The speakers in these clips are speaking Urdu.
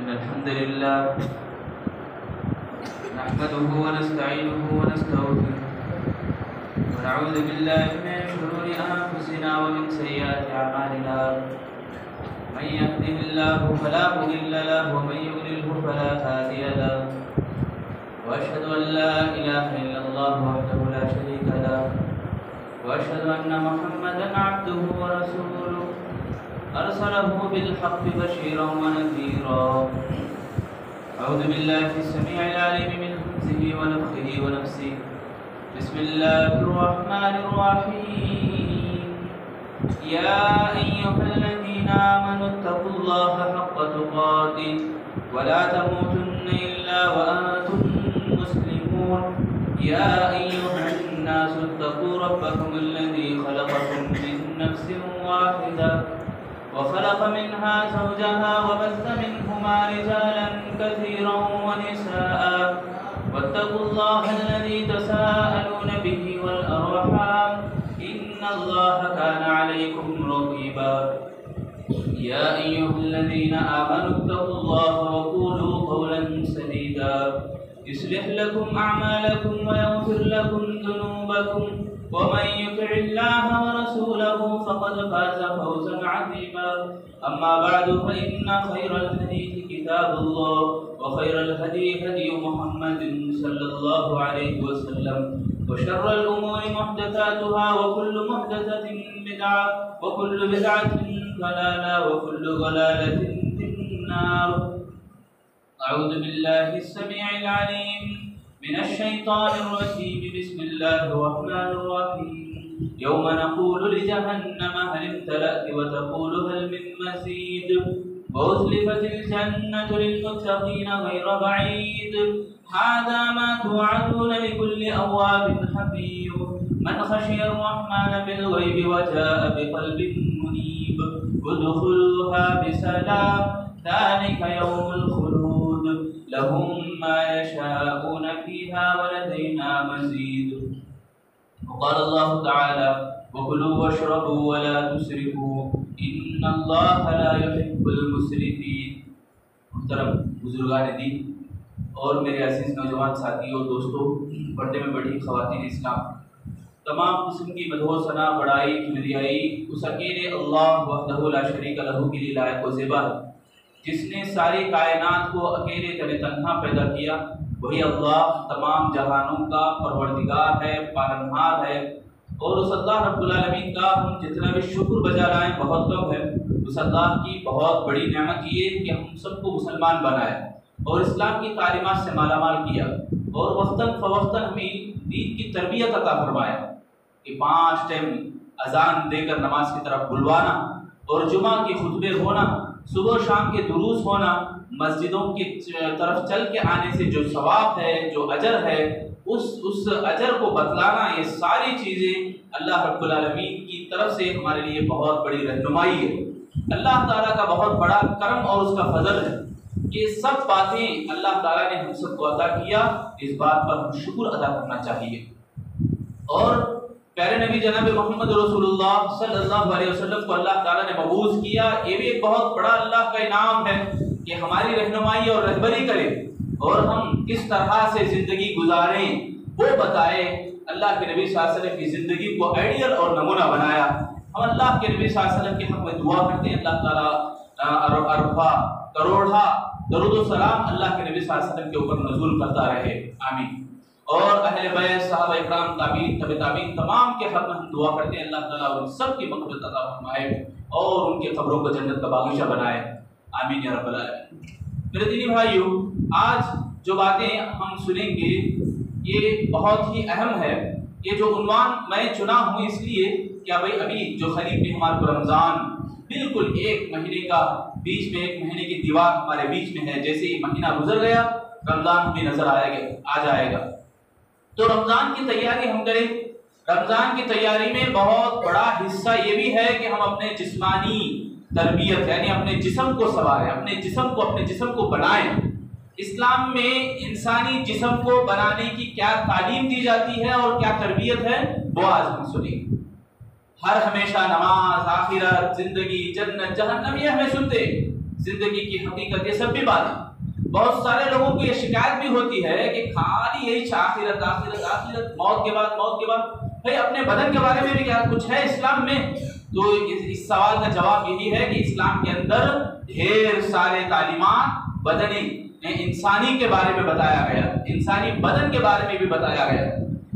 إن الحمد لله نحمده ونستعينه ونستغفره ونعوذ بالله من شرور أنفسنا ومن سيئات أعمالنا من يهده الله فلا مضل له ومن يضلله فلا هادي له وأشهد أن لا إله إلا الله وحده لا شريك له وأشهد أن محمدا عبده ورسوله أرسله بالحق بشيرا ونذيرا أعوذ بالله السميع العليم من همزه ونفخه ونفسه بسم الله الرحمن الرحيم يا أيها الذين آمنوا اتقوا الله حق تقاته ولا تموتن إلا وأنتم مسلمون يا أيها الناس اتقوا ربكم الذي خلقكم من نفس واحدة وخلق منها زوجها وبث منهما رجالا كثيرا ونساء واتقوا الله الذي تساءلون به والأرحام إن الله كان عليكم رقيبا يا أيها الذين آمنوا اتقوا الله وقولوا قولا سديدا يصلح لكم أعمالكم ويغفر لكم ذنوبكم ومن يطع الله ورسوله فقد فاز فوزا عظيما أما بعد فإن خير الحديث كتاب الله وخير الهدي هدي محمد صلى الله عليه وسلم وشر الأمور محدثاتها وكل محدثة بدعة وكل بدعة ضلالة وكل ضلالة في النار أعوذ بالله السميع العليم من الشيطان الرجيم بسم الله الرحمن الرحيم يوم نقول لجهنم هل امتلأت وتقول هل من مزيد وأزلفت الجنة للمتقين غير بعيد هذا ما توعدون لكل أواب حفيظ من خشي الرحمن بالغيب وجاء بقلب منيب ادخلوها بسلام ذلك يوم الخلود لهم ما يشاءون فيها ولدينا مزيد وقال الله تعالى وكلوا واشربوا ولا تسرفوا إن الله لا يحب المسرفين. محترم بزرگان دین اور میرے عزیز نوجوان ساتھیوں دوستوں، پردے میں بڑی خواتین اسلام، تمام قسم کی مدح و ثنا بڑائی کبریائی اس اکیلے اللہ وحدہ لا شریک لہ کے لیے لائق و زیبا ہے، جس نے ساری کائنات کو اکیلے تن تنہا پیدا کیا. وہی اللہ تمام جہانوں کا پروردگار ہے، پالنہار ہے، اور اس اللہ رب العالمین کا ہم جتنا بھی شکر بجا لائیں بہت کم ہے. اس اللہ کی بہت بڑی نعمت یہ کہ ہم سب کو مسلمان بنایا اور اسلام کی تعلیمات سے مالا مال کیا، اور وقتاً فوقتاً ہمیں دین کی تربیت عطا فرمایا کہ 5 ٹائم اذان دے کر نماز کی طرف بلوانا، اور جمعہ کے خطبے ہونا، صبح شام کے دروس ہونا، مسجدوں کی طرف چل کے آنے سے جو ثواب ہے، جو اجر ہے، اس اجر کو بتلانا، یہ ساری چیزیں اللہ رب العالمین کی طرف سے ہمارے لیے بہت بڑی رہنمائی ہے. اللہ تعالیٰ کا بہت بڑا کرم اور اس کا فضل ہے. یہ سب باتیں اللہ تعالیٰ نے ہم سب کو عطا کیا، اس بات پر ہم شکر ادا کرنا چاہیے. اور پیارے نبی جناب محمد رسول اللہ صلی اللہ علیہ وسلم کو اللہ تعالیٰ نے مبعوث کیا، یہ بھی ایک بہت بڑا اللہ کا انعام ہے کہ ہماری رہنمائی اور رہبری کرے اور ہم کس طرح سے زندگی گزاریں وہ بتائے. اللہ کے نبی صلی اللہ علیہ وسلم کی زندگی کو آئیڈیل اور نمونہ بنایا. ہم اللہ کے نبی صلی اللہ علیہ وسلم کے حق میں دعا کرتے ہیں اللہ تعالیٰ اربا کروڑا درود و سلام اللہ کے نبی صلی اللہ علیہ وسلم کے اوپر نزول کرتا رہے، آمین. اور اہل بیت، صحابہ اکرام، تابعین، تبع تابعین تمام کے حق میں ہم دعا کرتے ہیں اللہ تعالیٰ ان سب کی مغفرت عطا فرمائے اور ان کے قبروں کو جنت کا باغیچہ بنائے، آمین یا رب العالمین. میرے دینی بھائیو، آج جو باتیں ہم سنیں گے یہ بہت ہی اہم ہے. یہ جو عنوان میں چنا ہوں اس لیے کہ بھائی ابھی جو قریب میں ہمارے کو رمضان بالکل 1 مہینے کا بیچ میں 1 مہینے کی دیوار ہمارے بیچ میں ہے. جیسے یہ مہینہ گزر گیا رمضان ہمیں نظر آ جائے گا. تو رمضان کی تیاری ہم کریں. رمضان کی تیاری میں بہت بڑا حصہ یہ بھی ہے کہ ہم اپنے جسمانی تربیت یعنی اپنے جسم کو سنواریں، اپنے جسم کو بنائیں. اسلام میں انسانی جسم کو بنانے کی کیا تعلیم دی جاتی ہے اور کیا تربیت ہے وہ آج ہم سنیں. ہر ہمیشہ نماز، آخرت، زندگی، جنت، جہنم یہ ہمیں سنتے. زندگی کی حقیقت، یہ سب بھی باتیں۔ بہت سارے لوگوں کو یہ شکایت بھی ہوتی ہے کہ خالی یہی آخرت آخرت آخرت، موت کے بعد بھائی اپنے بدن کے بارے میں بھی کیا کچھ ہے اسلام میں؟ تو اس سوال کا جواب یہی ہے کہ اسلام کے اندر ڈھیر سارے تعلیمات بدنی انسانی کے بارے میں بتایا گیا، انسانی بدن کے بارے میں بھی بتایا گیا۔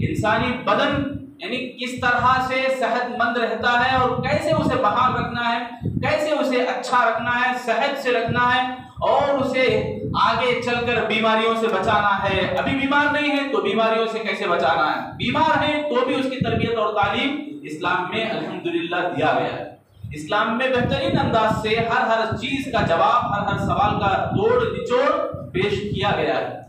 انسانی بدن یعنی کس طرح سے صحت مند رہتا ہے اور کیسے اسے بحال رکھنا ہے، کیسے اسے اچھا رکھنا ہے، صحت سے رکھنا ہے، اور اسے آگے چل کر بیماریوں سے بچانا ہے۔ ابھی بیمار نہیں ہے تو بیماریوں سے کیسے بچانا ہے، بیمار ہے تو بھی اس کی تربیت اور تعلیم اسلام میں الحمدللہ دیا گیا ہے۔ اسلام میں بہترین انداز سے ہر چیز کا جواب، ہر سوال کا توڑ نچوڑ پیش کیا گیا ہے۔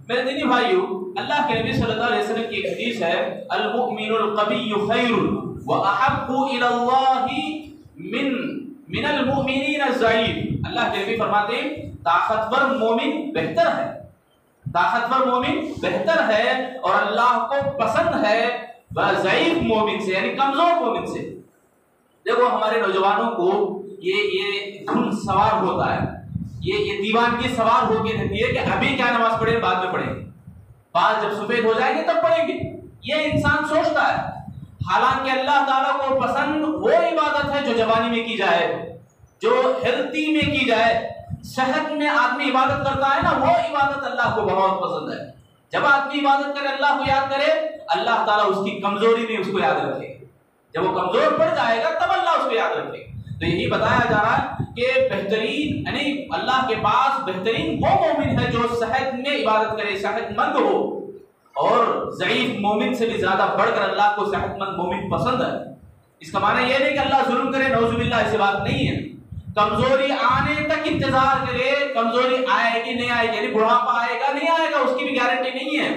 میرے دینی بھائیو، اللہ کے نبی صلی اللہ علیہ وسلم کی ایک حدیث ہے، المؤمن القوی خیر واحب الی اللہ من المؤمنین الضعیف۔ اللہ کے نبی فرماتے ہیں طاقتور مومن بہتر ہے، طاقتور مومن بہتر ہے اور اللہ کو پسند ہے ضعیف مومن سے، یعنی کمزور مومن سے۔ دیکھو ہمارے نوجوانوں کو یہ دھن سوار ہوتا ہے، یہ دیوانگی سوار ہو کے رہتی ہے کہ ابھی کیا نماز پڑھیں، بعد میں پڑھیں گے، بعد جب سفید ہو جائیں گے تب پڑھیں گے۔ یہ انسان سوچتا ہے، حالانکہ اللہ تعالیٰ کو پسند وہ عبادت ہے جو جوانی میں کی جائے، جو ہیلتھی میں کی جائے۔ صحت میں آدمی عبادت کرتا ہے نا، وہ عبادت اللہ کو بہت پسند ہے۔ جب آدمی عبادت کرے، اللہ کو یاد کرے، اللہ تعالیٰ اس کی کمزوری میں اس کو یاد رکھے۔ جب وہ کمزور پڑ جائے گا تب اللہ اس کو یاد رکھے۔ تو یہی بتایا جا رہا ہے کہ بہترین یعنی اللہ کے پاس بہترین وہ مومن ہے جو صحت میں عبادت کرے، صحت مند ہو، اور ضعیف مومن سے بھی زیادہ بڑھ کر اللہ کو صحت مند مومن پسند ہے۔ اس کا معنی یہ نہیں کہ اللہ ظلم کرے، نعوذ باللہ، ایسی بات نہیں ہے۔ کمزوری آنے تک انتظار کرے، کمزوری آئے گی نہیں آئے گی، یعنی بڑھاپا آئے گا نہیں آئے گا، اس کی بھی گارنٹی نہیں ہے،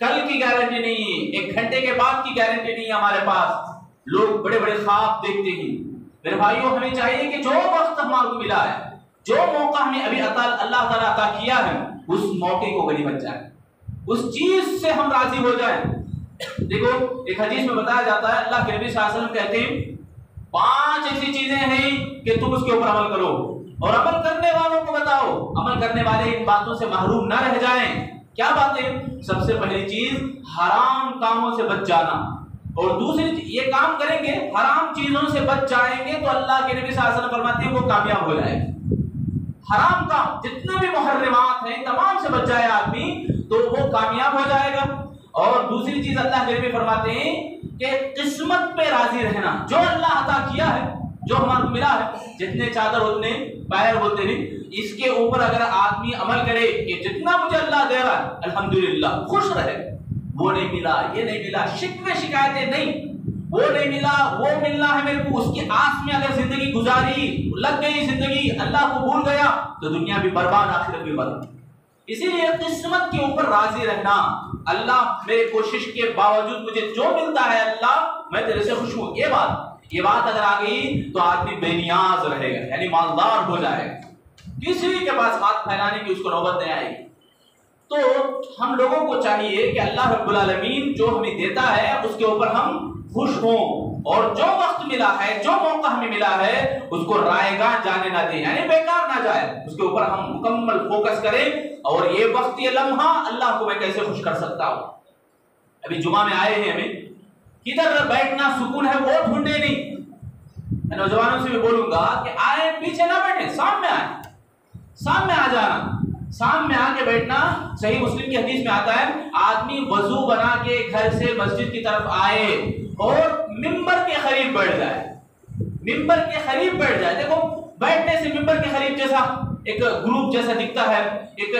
کل کی گارنٹی نہیں ہے، 1 گھنٹے کے بعد کی گارنٹی نہیں ہے ہمارے پاس۔ لوگ بڑے بڑے خواب دیکھتے ہیں۔ میرے بھائیوں، ہمیں چاہیے کہ جو وقت ہمارے کو ملا ہے، جو موقع ہمیں ابھی اللہ تعالیٰ عطا کیا ہے، اس موقع کو غنیمت جائیں، اس چیز سے ہم راضی ہو جائیں۔ دیکھو ایک حدیث میں بتایا جاتا ہے، اللہ کے نبی صلی اللہ علیہ وسلم کہتے ہیں 5 ایسی چیزیں ہیں کہ تم اس کے اوپر عمل کرو اور عمل کرنے والوں کو بتاؤ، عمل کرنے والے ان باتوں سے محروم نہ رہ جائیں۔ کیا باتیں؟ سب سے پہلی چیز حرام کاموں سے بچ جانا، اور دوسری یہ کام کریں گے، حرام چیزوں سے بچ جائیں گے تو اللہ کے نبی صلی اللہ علیہ وسلم فرماتے ہیں وہ کامیاب ہو جائے گا۔ حرام کام جتنے بھی محرمات ہیں تمام سے بچ جائے آدمی تو وہ کامیاب ہو جائے گا۔ اور دوسری چیز اللہ کے نبی فرماتے ہیں کہ قسمت پہ راضی رہنا، جو اللہ عطا کیا ہے، جو ہمارے کو ملا ہے، جتنے چادر اتنے پیر ہوتے ہیں، اس کے اوپر اگر آدمی عمل کرے کہ جتنا مجھے اللہ دے رہا ہے الحمدللہ، خوش رہے، وہ نہیں ملا، یہ نہیں ملا، شکوے شکایتیں نہیں، وہ نہیں ملا، وہ ملنا ہے میرے کو، اس کی آس میں اگر زندگی گزاری، لگ گئی زندگی، اللہ کو بھول گیا تو دنیا بھی برباد، آخرت بھی برباد۔ اسی لیے قسمت کے اوپر راضی رہنا، اللہ میرے کوشش کے باوجود مجھے جو ملتا ہے اللہ میں تیرے سے خوش ہوں، یہ بات اگر آ گئی تو آدمی بے نیاز رہے گا، یعنی مالدار ہو جائے گا، کسی کے پاس ہاتھ پھیلانے کی اس کو نوبت نہیں آئے گی۔ تو ہم لوگوں کو چاہیے کہ اللہ رب العالمین جو ہمیں دیتا ہے اس کے اوپر ہم خوش ہوں، اور جو وقت ملا ہے، جو موقع ہمیں ملا ہے، اس کو رائے گاہ جانے نہ دیں، یعنی بیکار نہ جائے، اس کے اوپر ہم مکمل فوکس کریں، اور یہ وقت، یہ لمحہ اللہ کو میں کیسے خوش کر سکتا ہوں۔ ابھی جمعہ میں آئے ہیں، ہمیں کدھر بیٹھنا سکون ہے وہ ڈھونڈے نہیں۔ میں نوجوانوں سے بھی بولوں گا کہ آئے پیچھے نہ بیٹھیں، سامنے آئیں، سامنے آ جانا، سامنے آ کے بیٹھنا۔ صحیح مسلم کی حدیث میں آتا ہے آدمی وضو بنا کے گھر سے مسجد کی طرف آئے اور ممبر کے قریب بیٹھ جائے، ممبر کے قریب بیٹھ جائے۔ دیکھو بیٹھنے سے ممبر کے قریب جیسا ایک گروپ جیسا دکھتا ہے، ایک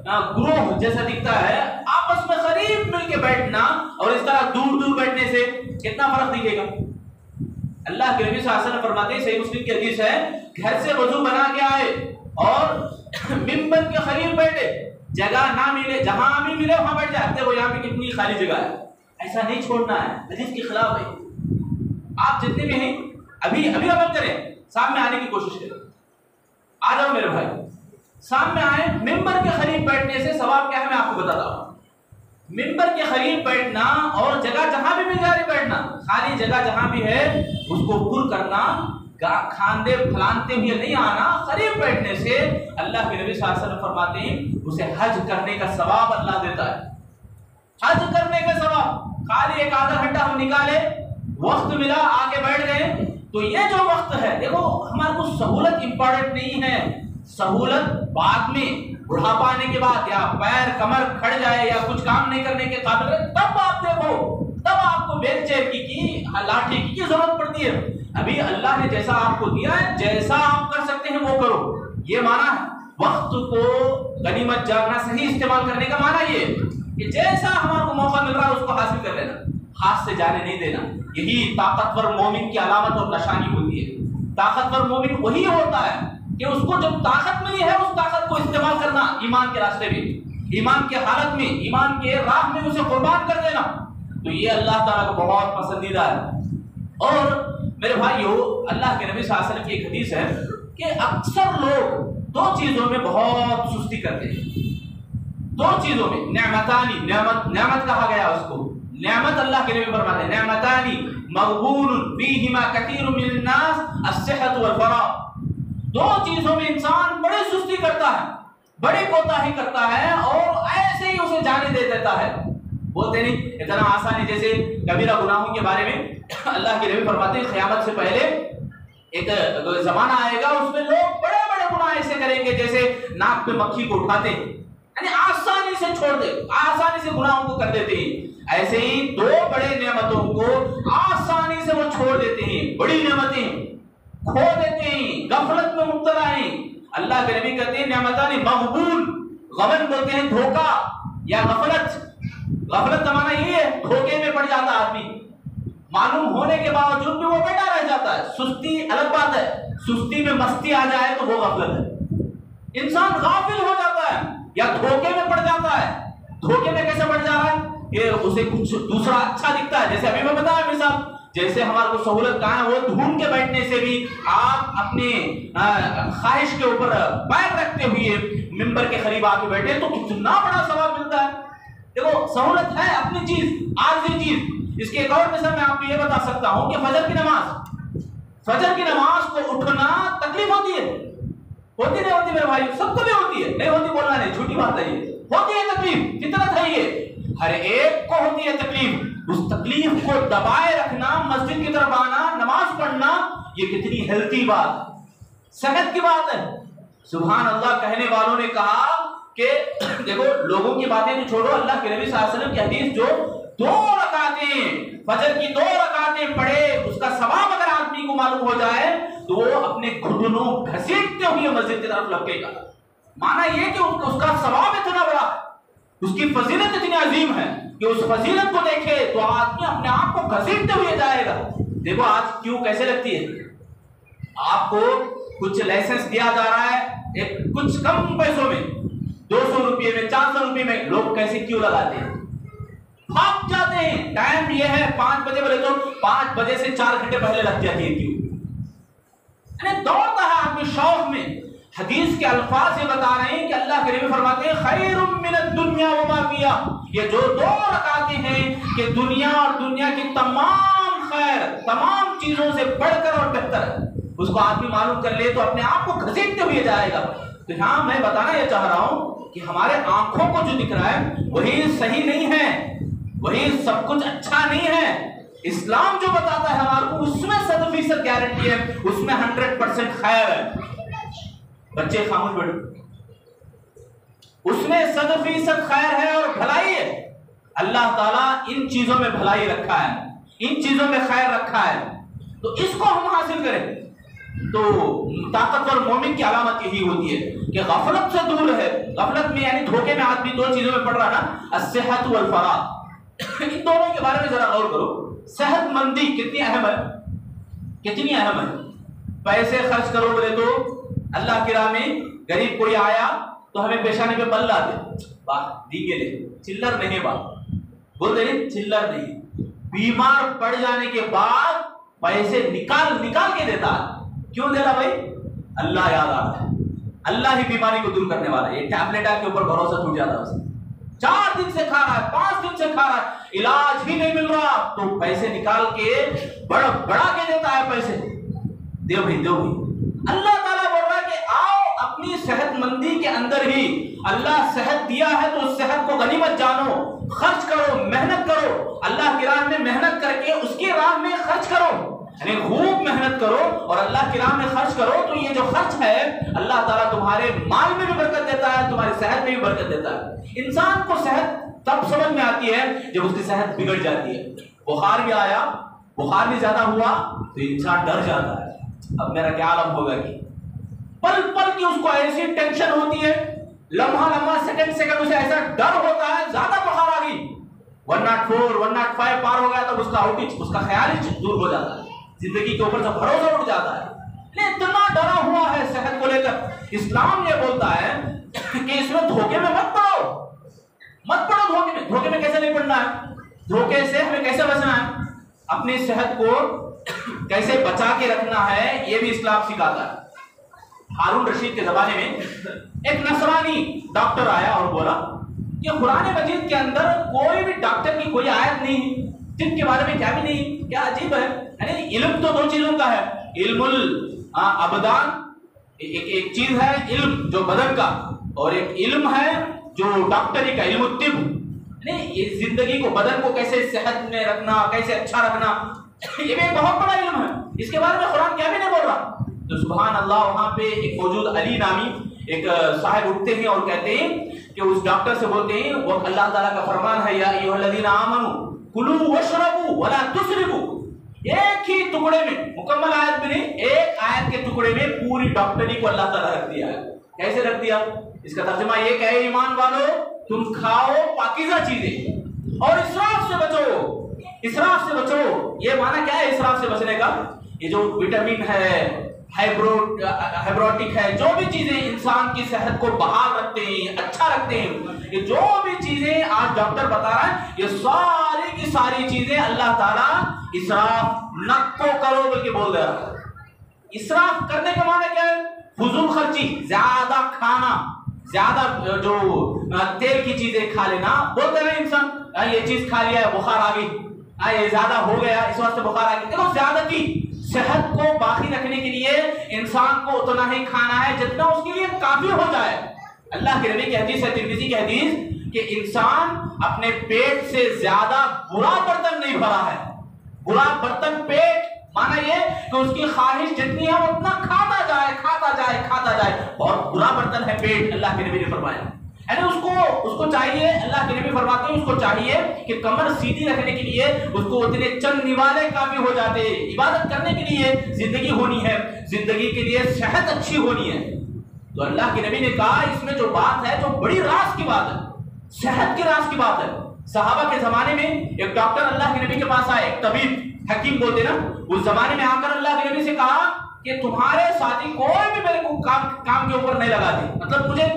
گروہ جیسا دکھتا ہے، آپس میں قریب مل کے بیٹھنا اور اس طرح دور دور بیٹھنے سے کتنا فرق دکھے گا۔ اللہ کے نبی صلی اللہ علیہ وسلم فرماتے ہیں، صحیح مسلم کی حدیث ہے، گھر سے وضو بنا کے آئے اور ممبر کے قریب بیٹھے، جگہ نہ ملے، جہاں بھی ملے وہاں بیٹھ جائے۔ دیکھو یہاں پہ کتنی خالی جگہ ہے، ایسا نہیں چھوڑنا ہے، حدیث کے خلاف ہے۔ آپ جتنے بھی ہیں ابھی عمل کریں، سامنے آنے کی کوشش کریں، آ جاؤ میرے بھائی، سامنے آئے۔ ممبر کے قریب بیٹھنے سے ثواب کیا ہے میں آپ کو بتاتا ہوں۔ ممبر کے قریب بیٹھنا اور جگہ جہاں بھی مل جائے بیٹھنا، خالی جگہ جہاں بھی ہے اس کو پر کرنا، کھاندے پھلانتے ہوئے نہیں آنا، قریب بیٹھنے سے اللہ کے نبی صلی اللہ علیہ وسلم فرماتے ہیں اسے حج کرنے کا ثواب اللہ دیتا ہے۔ حج کرنے کا ثواب، خالی ایک آدھا گھنٹہ ہم نکالے، وقت ملا، آگے بیٹھ گئے، تو یہ جو وقت ہے، دیکھو ہمارے کو سہولت امپورٹنٹ نہیں ہے، سہولت بعد میں بڑھاپا آنے کے بعد یا پیر کمر کھڑ جائے یا کچھ کام نہیں کرنے کے قابل ہے تب آپ دیکھو، تب آپ کو بیل چیر کی لاٹھی کی ضرورت پڑتی ہے۔ ابھی اللہ نے جیسا آپ کو دیا ہے، جیسا آپ کر سکتے ہیں وہ کرو، یہ معنی ہے وقت کو غنیمت جاننا، صحیح استعمال کرنے کا معنی یہ کہ جیسا ہمارے کو موقع مل رہا ہے اس کو حاصل کر لینا، ہاتھ سے جانے نہیں دینا۔ یہی طاقتور مومن کی علامت اور نشانی ہوتی ہے۔ طاقتور مومن وہی ہوتا ہے کہ اس کو جب طاقت ملی ہے اس طاقت کو استعمال کرنا، ایمان کے راستے میں، ایمان کے حالت میں، ایمان کے راہ میں اسے قربان کر دینا، تو یہ اللہ تعالیٰ کو بہت پسندیدہ ہے۔ اور میرے بھائیو، اللہ کے نبی صلی اللہ علیہ وسلم کی ایک حدیث ہے کہ اکثر لوگ دو چیزوں میں بہت سستی کرتے ہیں، دو چیزوں میں، نعمتانی، نعمت کہا گیا اس کو، نعمت اللہ کے نبی فرماتے ہیں نعمتانی مغبون فیہما کثیر من الناس الصحت والفراغ، دو چیزوں میں انسان بڑی سستی کرتا ہے، بڑی کوتاہی کرتا ہے اور ایسے ہی اسے جانے دے دیتا ہے، بولتے نہیں اتنا آسانی، جیسے کبیرہ گناہوں کے بارے میں اللہ کے نبی فرماتے ہیں قیامت سے پہلے ایک زمانہ آئے گا اس میں لوگ بڑے بڑے گناہ ایسے کریں گے جیسے ناک پہ مکھی کو اٹھاتے ہیں، یعنی آسانی سے چھوڑ دے، آسانی سے گناہوں کو کر دیتے ہیں، ایسے ہی دو بڑے نعمتوں کو آسانی سے وہ چھوڑ دیتے ہیں، بڑی نعمتیں کھو دیتے ہیں، غفلت میں مبتلا ہیں۔ اللہ کے نبی کہتے ہیں نعمتان مغبون، غبن بولتے ہیں دھوکا یا غفلت، غفلت کا معنی یہ ہے دھوکے میں پڑ جاتا آدمی، معلوم ہونے کے باوجود بھی وہ بیٹھا رہ جاتا ہے۔ سستی الگ بات ہے، سستی میں مستی آ جائے تو وہ غفلت ہے، انسان غافل ہو جاتا ہے یا دھوکے میں پڑ جاتا ہے۔ دھوکے میں کیسے پڑ جا رہا ہے کہ اسے کچھ دوسرا اچھا دکھتا ہے، جیسے ابھی میں بتایا مثال، جیسے ہمارے کو سہولت کہاں ہے، وہ ڈھونڈ کے بیٹھنے سے بھی آپ اپنے خواہش کے اوپر پیر رکھتے ہوئے ممبر کے قریب آ کے بیٹھے تو کتنا بڑا ثواب ملتا ہے۔ دیکھو سہولت ہے اپنی چیز، عارضی چیز۔ اس کے ایک اور مثال میں آپ کو یہ بتا سکتا ہوں کہ فجر کی نماز کو اٹھنا تکلیف ہوتی ہے، ہوتی نہیں ہوتی میرے بھائی؟ سب کو بھی ہوتی ہے، نہیں ہوتی بولنا نہیں، جھوٹی بات ہے، یہ ہوتی ہے تکلیف، فطرت ہے، یہ ہر ایک کو ہوتی ہے تکلیف۔ اس تکلیف کو دبائے رکھنا، مسجد کی طرف آنا، نماز پڑھنا، یہ کتنی ہیلتھی بات، صحت کی بات ہے۔ سبحان اللہ، کہنے والوں نے کہا کہ دیکھو لوگوں کی باتیں تو چھوڑو، اللہ کے نبی صلی اللہ علیہ وسلم کی حدیث جو 2 رکعتیں فجر کی 2 رکعتیں پڑھے اس کا ثواب اگر آدمی کو معلوم ہو جائے تو وہ اپنے گھٹنوں گھسیٹتے ہوئے مسجد کی طرف لپکے گا۔ معنی یہ کہ اس کا ثواب اتنا بڑا، اس کی فضیلت اتنی عظیم ہے کہ اس فضیلت کو دیکھے تو آدمی اپنے آپ کو گھسیٹتے ہوئے جائے گا۔ دیکھو آج کیوں کیسے لگتی ہے، آپ کو کچھ لائسنس دیا جا رہا ہے کچھ کم پیسوں میں، 200 روپے میں، 400 روپے میں، لوگ کیسے کیوں لگاتے ہیں، بھاگ جاتے ہیں۔ ٹائم یہ ہے 5 بجے، بولے تو 5 بجے سے 4 گھنٹے پہلے لگ جاتی ہے کیوں، یعنی دوڑتا ہے آدمی شوق میں۔ حدیث کے الفاظ یہ بتا رہے ہیں کہ اللہ کے نبی فرماتے ہیں خیر من الدنیا وما فیہا، یہ جو 2 رکعتیں ہیں کہ دنیا اور دنیا کی تمام خیر، تمام چیزوں سے بڑھ کر اور بہتر ہے، اس کو آدمی معلوم کر لے تو اپنے آپ کو گھسیٹتے ہوئے جائے گا۔ تو یہاں میں بتانا یہ چاہ رہا ہوں کہ ہمارے آنکھوں کو جو دکھ رہا ہے وہی صحیح نہیں ہے، وہی سب کچھ اچھا نہیں ہے۔ اسلام جو بتاتا ہے ہمارے کو اس میں 100% گارنٹی ہے، اس میں 100% خیر ہے۔ بچے خاموش بیٹھو، اس میں 100% خیر ہے اور بھلائی ہے۔ اللہ تعالیٰ ان چیزوں میں بھلائی رکھا ہے، ان چیزوں میں خیر رکھا ہے، تو اس کو ہم حاصل کریں۔ تو طاقتور مومن کی علامت یہی ہوتی ہے کہ غفلت سے دور ہے۔ غفلت میں یعنی دھوکے میں آدمی 2 چیزوں میں پڑ رہا نا، الصحت والفراغ، ان دونوں کے بارے میں ذرا غور کرو۔ صحت مندی کتنی اہم ہے، کتنی اہم ہے۔ پیسے خرچ کرو بولے تو اللہ کی راہ میں غریب کوئی آیا تو ہمیں پیشانے پہ پل لاتے، واہ دیگے لے، چلر نہیں بات بولتے نہیں، چلر نہیں۔ بیمار پڑ جانے کے بعد پیسے نکال کے دیتا ہے، کیوں دے رہا بھائی؟ اللہ یاد آ رہا ہے، اللہ ہی بیماری کو دور کرنے والا ہے۔ یہ ٹیبلٹ کے اوپر بھروسہ ٹوٹ جاتا ہے اسے، 4 دن سے کھا رہا ہے، 5 دن سے کھا رہا ہے، علاج ہی نہیں مل رہا تو پیسے نکال کے بڑا کے دیتا ہے پیسے۔ دو بھائی دو بھائی. اللہ تعالیٰ بول رہا ہے کہ آؤ اپنی صحت مندی کے اندر ہی اللہ صحت دیا ہے تو اس صحت کو غنیمت جانو, خرچ کرو, محنت کرو, اللہ کی راہ میں محنت کر کے اس کی راہ میں خرچ کرو, یعنی خوب محنت کرو اور اللہ کی راہ میں خرچ کرو. تو یہ جو خرچ ہے اللہ تعالیٰ تمہارے مال میں بھی برکت دیتا ہے, تمہاری صحت میں بھی برکت دیتا ہے. انسان کو صحت تب سمجھ میں آتی ہے جب اس کی صحت بگڑ جاتی ہے. بخار بھی آیا, بخار بھی زیادہ ہوا تو انسان ڈر جاتا ہے, اب میرا کیا عالم ہوگا. کہ پل پل کی اس کو ایسی ٹینشن ہوتی ہے, لمحہ لمحہ سیکنڈ سیکنڈ اسے ایسا ڈر ہوتا ہے, زیادہ بخار آ گئی 104 105 پار ہو گیا تو اس کا آؤٹیج, اس کا خیال ہی دور ہو جاتا ہے, زندگی کے اوپر سے بھروسہ اٹھ جاتا ہے. اتنا ڈرا ہوا ہے صحت کو لے کر. اسلام یہ بولتا ہے کہ اس میں دھوکے میں مت پڑو, مت پڑو دھوکے میں. دھوکے میں کیسے نہیں پڑنا ہے, دھوکے سے ہمیں کیسے بچنا ہے, اپنی صحت کو کیسے بچا کے رکھنا ہے, یہ بھی اسلام سکھاتا ہے. ہارون رشید کے زمانے میں ایک نصرانی ڈاکٹر آیا اور بولا کہ قرآن مجید کے اندر کوئی بھی ڈاکٹر کی کوئی آیت نہیں, طب کے بارے میں کیا بھی نہیں. کیا عجیب ہے, یعنی علم تو دو چیزوں کا ہے, علم الابدان ایک چیز ہے علم جو بدن کا, اور ایک علم ہے جو ڈاکٹری کا, علم الطب. یہ زندگی کو, بدن کو کیسے صحت میں رکھنا, کیسے اچھا رکھنا, یہ بھی ایک بہت بڑا علم ہے. اس کے بارے میں قرآن کیا بھی نہیں بول رہا. تو سبحان اللہ, وہاں پہ ایک موجود علی نامی ایک صاحب اٹھتے ہیں اور کہتے ہیں کہ اس ڈاکٹر سے بولتے ہیں, وہ اللہ تعالیٰ کا فرمان ہے, یا ایھا الذین آمنوا کلوا واشربوا ولا تسرفوا. ایک ہی ٹکڑے میں, مکمل آیت میں نہیں, ایک آیت کے ٹکڑے میں پوری ڈاکٹری کو اللہ تعالیٰ رکھ دیا ہے. کیسے رکھ دیا؟ اس کا ترجمہ یہ کہ اے ایمان والو, تم کھاؤ پاکیزہ چیزیں اور اسراف سے بچو, اسراف سے بچو. یہ معنی کیا ہے اسراف سے بچنے کا؟ یہ جو وٹامن ہے, ہائبروٹک ہے, جو بھی چیزیں انسان کی صحت کو بحال رکھتے ہیں, اچھا رکھتے ہیں, یہ جو بھی چیزیں آج ڈاکٹر بتا رہا ہے, یہ ساری کی ساری چیزیں اللہ تعالیٰ اسراف نہ کو کرو بلکہ بول دے رہا ہے. اسراف کرنے کا معنی کیا ہے؟ فضول خرچی, زیادہ کھانا, زیادہ جو تیل کی چیزیں کھا لینا. بولتے ہیں انسان یہ چیز کھا لیا ہے بخار آ گئی, یہ زیادہ ہو گیا اس واسطے بخار آ گئی. دیکھو زیادہ کی صحت کو باقی رکھنے کے لیے انسان کو اتنا ہی کھانا ہے جتنا اس کے لیے کافی ہو جائے. اللہ کے نبی کی حدیث ہے, ترمذی کی حدیث, کہ انسان اپنے پیٹ سے زیادہ برا برتن نہیں بھرا ہے. برا برتن پیٹ, مانا یہ کہ اس کی خواہش جتنی ہے وہ اتنا کھاتا جائے کھاتا جائے کھاتا جائے. بہت برا برتن ہے پیٹ, اللہ کے نبی نے فرمایا. یعنی اس کو چاہیے, اللہ کے نبی فرماتے ہیں اس کو چاہیے کہ کمر سیدھی رکھنے کے لیے اس کو اتنے چند نوالے کافی ہو جاتے. عبادت کرنے کے لیے زندگی ہونی ہے, زندگی کے لیے صحت اچھی ہونی ہے. تو اللہ کے نبی نے کہا اس میں جو بات ہے, جو بڑی راز کی بات ہے, صحت کی راز کی بات ہے. صحابہ کے زمانے میں ایک ڈاکٹر اللہ کے نبی کے پاس آئے, ایک طبیب, حکیم بولتے نا, اس زمانے میں آ کر اللہ کے نبی سے کہا کہ تمہارے ساتھی کوئی بھی میرے کو کام کے اوپر نہیں لگاتے, مطلب مجھے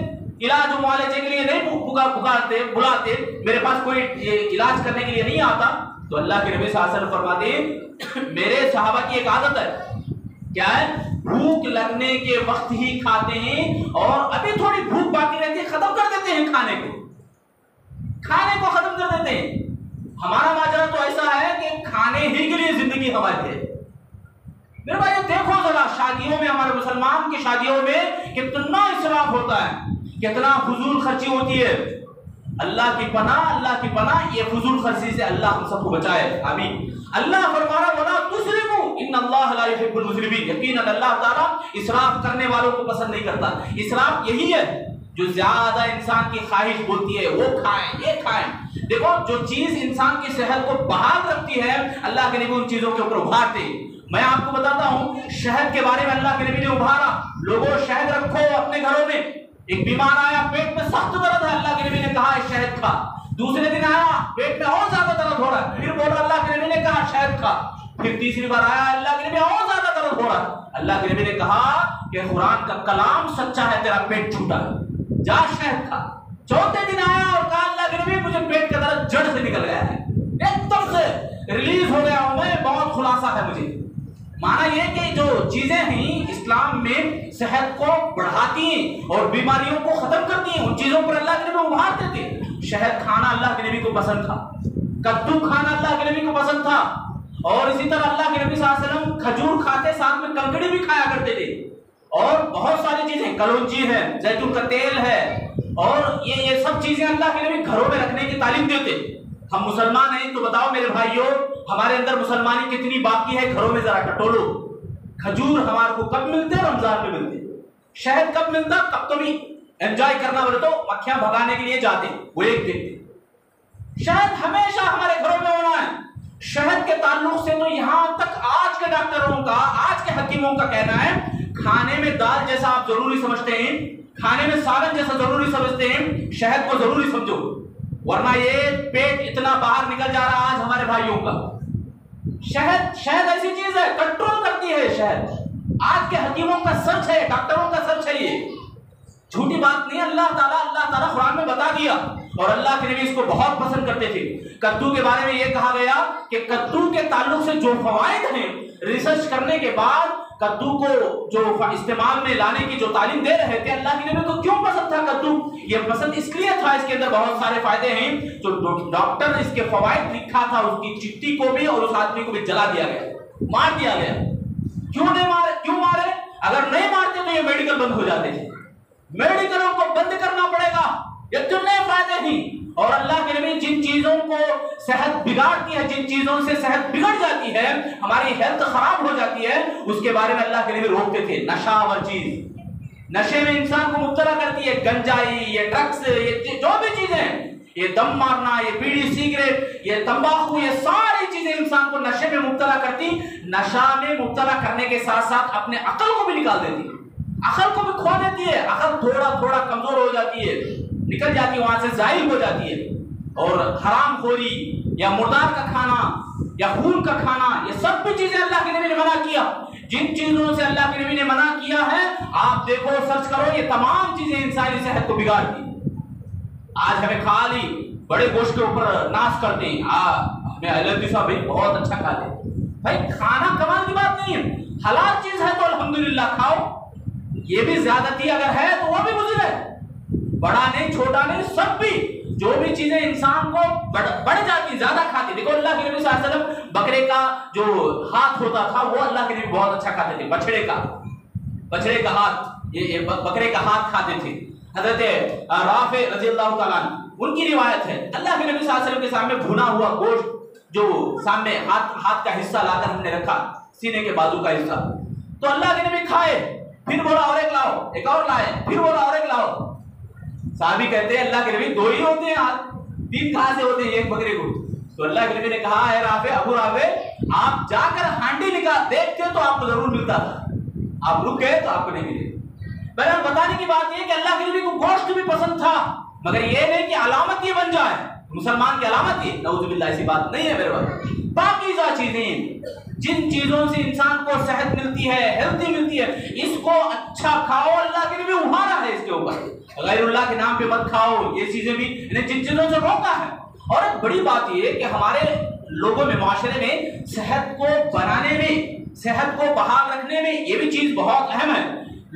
علاج و معالجے کے لیے نہیں بلاتے, میرے پاس کوئی علاج کرنے کے لیے نہیں آتا. تو اللہ کے نبی صلی اللہ علیہ وسلم فرماتے ہیں میرے صحابہ کی ایک عادت ہے, کیا ہے؟ بھوک لگنے کے وقت ہی کھاتے ہیں, اور ابھی تھوڑی بھوک باقی رہتی ہے ختم کر دیتے ہیں کھانے کو ختم کر دیتے ہیں. ہمارا ماجرا تو ایسا ہے کہ کھانے ہی کے لیے زندگی ہماری ہے. میرے بھائی دیکھو ذرا, شادیوں میں, ہمارے مسلمان کی شادیوں میں کتنا اسراف ہوتا ہے, کتنا فضول خرچی ہوتی ہے. اللہ کی پناہ یہ فضول خرچی سے اللہ ہم سب کو بچائے, آمین. اللہ فرما رہا ولا تسرفوا ان اللہ لا يحب المسرفین. یقیناً اللہ تعالیٰ اسراف کرنے والوں کو پسند نہیں کرتا. اسراف یہی ہے جو زیادہ انسان کی خواہش بولتی ہے وہ کھائیں, یہ کھائیں. دیکھو جو چیز انسان کی صحت کو بحال رکھتی ہے اللہ کے نبی ان چیزوں کے اوپر ابھارتے. میں آپ کو بتاتا ہوں شہد کے بارے میں اللہ کے نبی نے ابھارا, لوگوں شہد رکھو اپنے گھروں میں. ایک بیمار آیا, پیٹ میں سخت درد ہے, اللہ کے نبی نے کہا شہد کھا. دوسرے دن آیا, پیٹ میں اور زیادہ درد ہو رہا ہے, پھر بولا اللہ کے نبی نے کہا شہد کھا. پھر تیسری بار آیا, اللہ کے نبی اور زیادہ درد ہو رہا ہے, اللہ کے نبی نے کہا کہ قرآن کا کلام سچا ہے, تیرا پیٹ چھوٹا ہے, جا شہد کھا. چوتھے دن آیا اور کہا اللہ کے نبی مجھے پیٹ کا درد جڑ سے نکل گیا ہے, ایک دم سے ریلیز ہو گیا ہوں میں, بہت خلاصہ ہے مجھے. مانا یہ کہ جو چیزیں ہیں اسلام میں صحت کو بڑھاتی ہیں اور بیماریوں کو ختم کرتی ہیں, ان چیزوں پر اللہ کے نبی ابھارتے تھے. شہد کھانا اللہ کے نبی کو پسند تھا, کدو کھانا اللہ کے نبی کو پسند تھا, اور اسی طرح اللہ کے نبی صلی اللہ علیہ وسلم کھجور کھاتے ساتھ میں کنکڑی بھی کھایا کرتے تھے، اور بہت ساری چیزیں، کلونجی ہے، زیتون کا تیل ہے، اور یہ سب چیزیں اللہ کے نبی گھروں میں رکھنے کی تعلیم دیتے۔ ہم مسلمان ہیں تو بتاؤ میرے بھائیوں، ہمارے اندر مسلمانی کتنی باقی ہے؟ گھروں میں ذرا ٹٹولو۔ کھجور ہمارے کو کب ملتے ہیں؟ رمضان میں ملتے۔ شہد کب ملتا؟ کب کبھی انجوائے کرنا بولے تو مکھیاں بھگانے کے لیے جاتے، وہ ایک دیکھتے۔ شہد ہمیشہ ہمارے گھروں میں ہونا ہے۔ شہد کے تعلق سے تو یہاں تک آج کے ڈاکٹروں کا، آج کے حکیموں کا کہنا ہے، کھانے میں دال جیسا آپ ضروری سمجھتے ہیں، کھانے میں سالن جیسا ضروری سمجھتے ہیں، شہد کو ضروری سمجھو، ورنہ یہ پیٹ اتنا باہر نکل جا رہا آج ہمارے بھائیوں کا۔ شہد ایسی چیز ہے، کنٹرول کرتی ہے شہد۔ آج کے حکیموں کا سچ ہے، ڈاکٹروں کا سچ ہے، یہ جھوٹی بات نہیں۔ اللہ تعالیٰ قرآن میں بتا دیا، اور اللہ کے نبی اس کو بہت پسند کرتے تھے۔ کدو کے بارے میں یہ کہا گیا کہ کدو کے تعلق سے جو فوائد ہیں، ریسرچ کرنے کے بعد کدو کو جو استعمال میں لانے کی جو تعلیم دے رہے تھے، اللہ کے نبی کو کیوں پسند تھا کدو؟ یہ پسند اس لیے تھا، اس کے اندر بہت سارے فائدے ہیں۔ جو ڈاکٹر نے اس کے فوائد لکھا تھا، اس کی چٹھی کو بھی اور اس آدمی کو بھی جلا دیا گیا، مار دیا گیا۔ کیوں مارے؟ اگر نہیں مارتے تو یہ میڈیکل بند ہو جاتے تھے۔ میڈیکلوں کو بند کرنا پڑے گا، یہ تو نئے فائدے نہیں۔ اور اللہ کے نبی جن چیزوں کو صحت بگاڑتی ہے، جن چیزوں سے صحت بگڑ جاتی ہے، ہماری ہیلتھ خراب ہو جاتی ہے، اس کے بارے میں اللہ کے نبی روکتے تھے۔ نشہ و چیز، نشے میں انسان کو مبتلا کرتی ہے، گنجائی، یہ ڈرگس، یہ جو بھی چیزیں، یہ دم مارنا، یہ بیڑی سگریٹ، یہ تمباکو، یہ ساری چیزیں انسان کو نشے میں مبتلا کرتی۔ نشہ میں مبتلا کرنے کے ساتھ ساتھ اپنے عقل کو بھی نکال دیتی ہے، عقل کو بھی کھو دیتی ہے، عقل تھوڑا کمزور ہو جاتی ہے، نکل جاتی ہے، وہاں سے زائل ہو جاتی ہے۔ اور حرام خوری یا مردار کا کھانا یا خون کا کھانا، یہ سب بھی چیزیں اللہ کے نبی نے منع کیا۔ جن چیزوں سے اللہ کے نبی نے منع کیا ہے، آپ دیکھو، سرچ کرو، یہ تمام چیزیں انسانی صحت کو بگاڑتی۔ آج ہمیں خالی بڑے گوشت کے اوپر ناز کرتے ہیں، ہمیں الرجی صاحب بھائی بہت اچھا کھاتے ہیں۔ بھائی کھانا کمال کی بات نہیں ہے، حلال چیز ہے تو الحمدللہ کھاؤ۔ یہ بھی زیادتی اگر ہے تو وہ بھی مضر ہے، بڑا نہیں چھوٹا نہیں، سب بھی جو بھی چیزیں انسان کو بڑھ جاتی، زیادہ کھاتی۔ دیکھو اللہ کے نبی صلی اللہ علیہ وسلم بکرے کا جو ہاتھ ہوتا تھا وہ اللہ کے نبی بہت اچھا کھاتے تھے، بچڑے کا ہاتھ، یہ بکرے کا ہاتھ کھاتے تھے۔ حضرت رافع رضی اللہ تعالیٰ عنہ، ان کی روایت ہے، اللہ کے نبی صلی اللہ علیہ وسلم کے سامنے بھنا ہوا گوشت جو سامنے ہاتھ کا حصہ لا کر ہم نے رکھا، سینے کے بازو کا حصہ، تو اللہ کے نبی کھائے، پھر بولا اور ایک لاؤ، ایک اور لائے، پھر بولا اور ایک لاؤ۔ صحابی کہتے ہیں اللہ کے نبی دو ہی ہوتے ہیں ہاتھ، تین کہاں سے ہوتے ہیں ایک بکرے کو؟ تو اللہ کے نبی نے کہا ہے رافع، ابو رافع، آپ جا کر ہانڈی نکال دیکھتے تو آپ کو ضرور ملتا تھا، آپ رک گئے تو آپ کو نہیں ملے۔ بہرحال بتانے کی بات یہ کہ اللہ کے نبی کو گوشت بھی پسند تھا، مگر یہ نہیں کہ علامت یہ بن جائے مسلمان کی علامت، یہ نعوذ باللہ ایسی بات نہیں ہے میرے بھائی۔ پاکیزہ چیزیں، جن چیزوں سے انسان کو صحت ملتی ہے، ہیلتھی ملتی ہے، اس کو اچھا کھاؤ۔ اللہ کے نبی ابھارا ہے اس کے اوپر، غیر اللہ کے نام پہ مت کھاؤ، یہ چیزیں بھی انہیں جن چیزوں سے روکا ہے۔ اور ایک بڑی بات یہ کہ ہمارے لوگوں میں، معاشرے میں صحت کو بنانے میں، صحت کو بحال رکھنے میں یہ بھی چیز بہت اہم ہے۔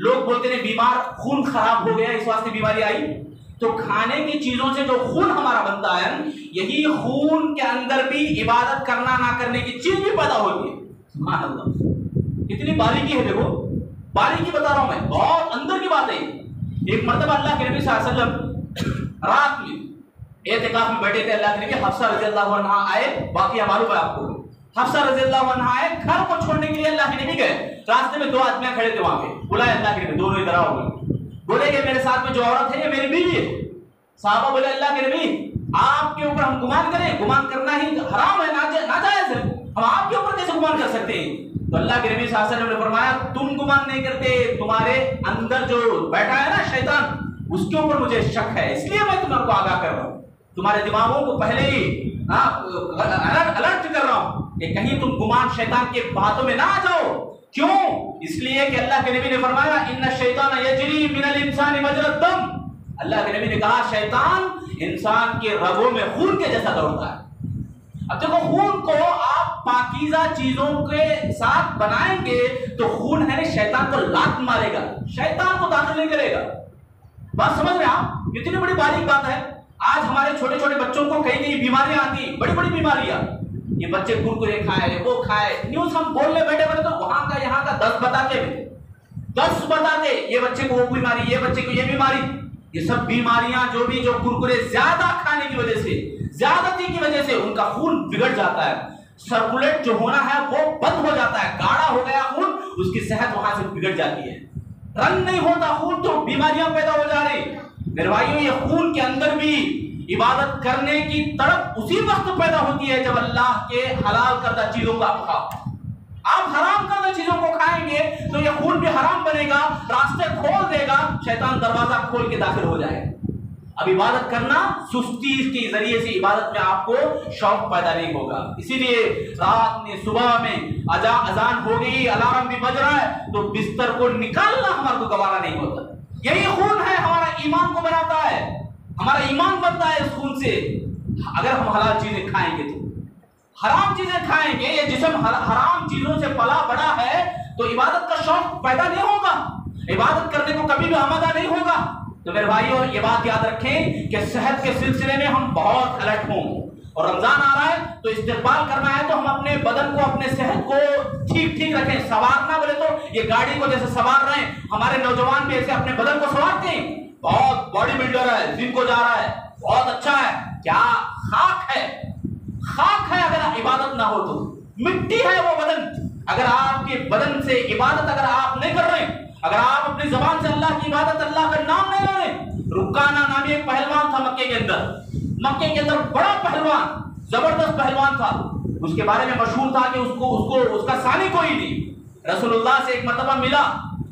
لوگ بولتے ہیں بیمار، خون خراب ہو گیا اس واسطے بیماری آئی، تو کھانے کی چیزوں سے جو خون ہمارا بنتا ہے، یہی خون کے اندر بھی عبادت کرنا نہ کرنے کی چیز بھی پیدا ہوتی ہے۔ سبحان اللہ، کتنی باریکی ہے، دیکھو باریکی بتا رہا ہوں میں، بہت اندر کی بات ہے۔ ایک مرتبہ اللہ کے نبی صلی اللہ علیہ وسلم رات میں اعتکاف میں بیٹھے تھے، اللہ کے نبی، حفصہ رضی اللہ عنہ آئے، واقعہ معلوم ہے آپ کو، حفصہ رضی اللہ عنہ آئے، گھر کو چھوڑنے کے لیے اللہ کے نبی گئے، راستے میں دو آدمیاں کھڑے تھے وہاں پہ، بلائے اللہ کے نبی، دونوں ادھر آؤ گے، بولے کہ میرے ساتھ میں جو عورت ہے یہ میری بیوی ہے۔ صحابہ بولے اللہ کے نبی آپ کے اوپر ہم گمان کریں؟ گمان کرنا ہی حرام ہے، ناجائز ہے، ہم آپ کے اوپر کیسے گمان کر سکتے ہیں؟ تو اللہ کے نبی صلی اللہ علیہ وسلم نے فرمایا تم گمان نہیں کرتے، تمہارے اندر جو بیٹھا ہے نا شیطان، اس کے اوپر مجھے شک ہے، اس لیے میں تمہیں کو آگاہ کر رہا ہوں، تمہارے دماغوں کو پہلے ہی الرٹ کر رہا ہوں کہ کہیں تم گمان شیطان کے باتوں میں نہ آ جاؤ۔ کیوں؟ اس لیے کہ اللہ کے نبی نے فرمایا ان الشیطان یجری من الانسان مجرى الدم، اللہ کے نبی نے کہا شیطان انسان کے رگوں میں خون کے جیسا دوڑتا ہے۔ اب دیکھو خون کو آپ پاکیزہ چیزوں کے ساتھ بنائیں گے تو خون ہے شیطان کو لات مارے گا، شیطان کو داخل نہیں کرے گا۔ بات سمجھ رہے ہیں آپ؟ کتنی بڑی باریک بات ہے۔ آج ہمارے چھوٹے چھوٹے بچوں کو کئی کئی بیماریاں آتی، بڑی بڑی بیماریاں، یہ بچے کرکرے کھائے وہ کھائے، نیوز ہم بولنے بیٹھے بیٹھے تو وہاں کا یہاں کا 10 بتاتے یہ بچے کو وہ بیماری، یہ بچے کو یہ بیماری، یہ سب بیماریاں جو کرکرے زیادہ کھانے کی وجہ سے، زیادتی کی وجہ سے ان کا خون بگڑ جاتا ہے، سرکولیٹ جو ہونا ہے وہ بند ہو جاتا ہے، گاڑھا ہو گیا خون، اس کی صحت وہاں سے بگڑ جاتی ہے، رن نہیں ہوتا خون تو بیماریاں پیدا ہو جا رہی۔ میرے بھائیوں، یہ خون کے اندر بھی عبادت کرنے کی تڑپ اسی وقت پیدا ہوتی ہے جب اللہ کے حلال کردہ چیزوں کو آپ کھاؤ۔ آپ حرام کردہ چیزوں کو کھائیں گے تو یہ خون بھی حرام بنے گا، راستے کھول دے گا، شیطان دروازہ کھول کے داخل ہو جائے گا۔ اب عبادت کرنا سستی کے ذریعے سے عبادت میں آپ کو شوق پیدا نہیں ہوگا۔ اسی لیے رات میں صبح میں اذان ہو گئی، الارم بھی بج رہا ہے تو بستر کو نکالنا ہمارے کو گوارا نہیں ہوتا۔ یہی خون ہے ہمارا ایمان کو بناتا ہے، ہمارا ایمان بنتا ہے اس خون سے۔ اگر ہم حلال چیزیں کھائیں گے تو، حرام چیزیں کھائیں گے، یہ جسم حرام چیزوں سے پلا بڑا ہے تو عبادت کا شوق پیدا نہیں ہوگا، عبادت کرنے کو کبھی بھی آمادہ نہیں ہوگا۔ تو میرے بھائیوں، یہ بات یاد رکھیں کہ صحت کے سلسلے میں ہم بہت الرٹ ہوں، اور رمضان آ رہا ہے تو استقبال کرنا ہے تو ہم اپنے بدن کو، اپنے صحت کو ٹھیک رکھیں۔ سوارنا بولے تو یہ گاڑی کو جیسے سوار رہے ہیں، ہمارے نوجوان بھی ایسے اپنے بدن کو سوارتے ہیں۔ بہت باڈی بلڈر ہے، جم کو جا رہا ہے، بہت اچھا ہے، کیا خاک ہے اگر عبادت نہ ہو تو، مٹی ہے وہ بدن۔ اگر آپ کے بدن سے عبادت اگر آپ نہیں کر رہے، اگر آپ اپنی زبان سے اللہ کی عبادت، اللہ کا نام نہیں لے رہے۔ رکانہ نامی ایک پہلوان تھا مکے کے اندر بڑا پہلوان، زبردست پہلوان تھا، اس کے بارے میں مشہور تھا کہ اس کا ثانی کوئی نہیں۔ رسول اللہ سے ایک مرتبہ ملا،